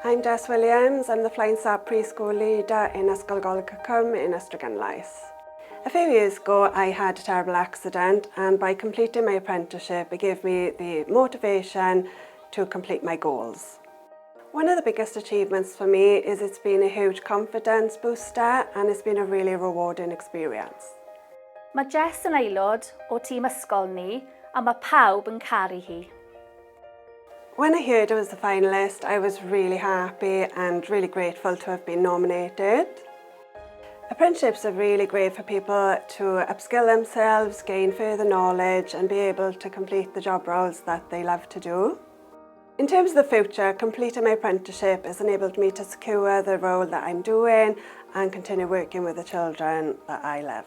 I'm Des Williams. I'm the Flying Start preschool leader in Ysgol Cymru in Ystrad. A few years ago I had a terrible accident, and by completing my apprenticeship it gave me the motivation to complete my goals. One of the biggest achievements for me is it's been a huge confidence booster, and it's been a really rewarding experience. Mae Jess yn aelod o tîm ysgol ni, a mae pawb yn caru hi. When I heard I was a finalist, I was really happy and really grateful to have been nominated. Apprenticeships are really great for people to upskill themselves, gain further knowledge and be able to complete the job roles that they love to do. In terms of the future, completing my apprenticeship has enabled me to secure the role that I'm doing and continue working with the children that I love.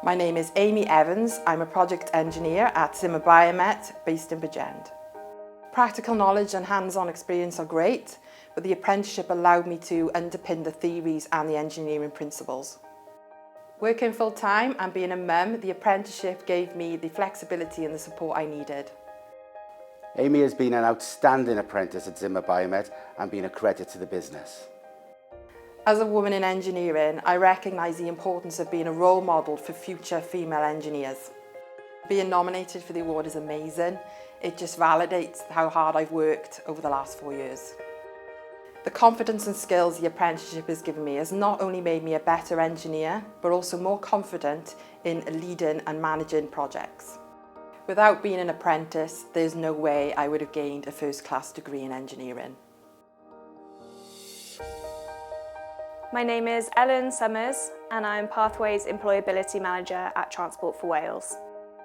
My name is Amy Evans. I'm a project engineer at Cymru Biomet based in Bridgend. Practical knowledge and hands-on experience are great, but the apprenticeship allowed me to underpin the theories and the engineering principles. Working full-time and being a mum, the apprenticeship gave me the flexibility and the support I needed. Amy has been an outstanding apprentice at Cymru Biomet and been a credit to the business. As a woman in engineering, I recognise the importance of being a role model for future female engineers. Being nominated for the award is amazing. It just validates how hard I've worked over the last 4 years. The confidence and skills the apprenticeship has given me has not only made me a better engineer, but also more confident in leading and managing projects. Without being an apprentice, there's no way I would have gained a first-class degree in engineering. My name is Ellen Summers and I'm Pathways Employability Manager at Transport for Wales.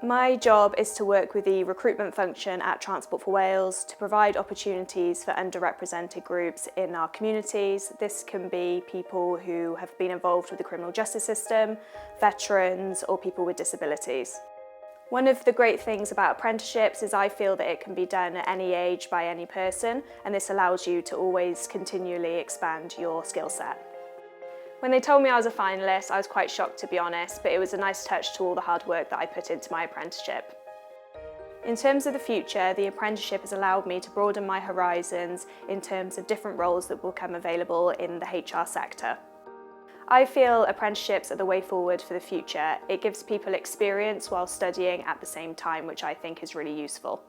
My job is to work with the recruitment function at Transport for Wales to provide opportunities for underrepresented groups in our communities. This can be people who have been involved with the criminal justice system, veterans or people with disabilities. One of the great things about apprenticeships is I feel that it can be done at any age by any person, and this allows you to always continually expand your skill set. When they told me I was a finalist, I was quite shocked, to be honest, but it was a nice touch to all the hard work that I put into my apprenticeship. In terms of the future, the apprenticeship has allowed me to broaden my horizons in terms of different roles that will become available in the HR sector. I feel apprenticeships are the way forward for the future. It gives people experience while studying at the same time, which I think is really useful.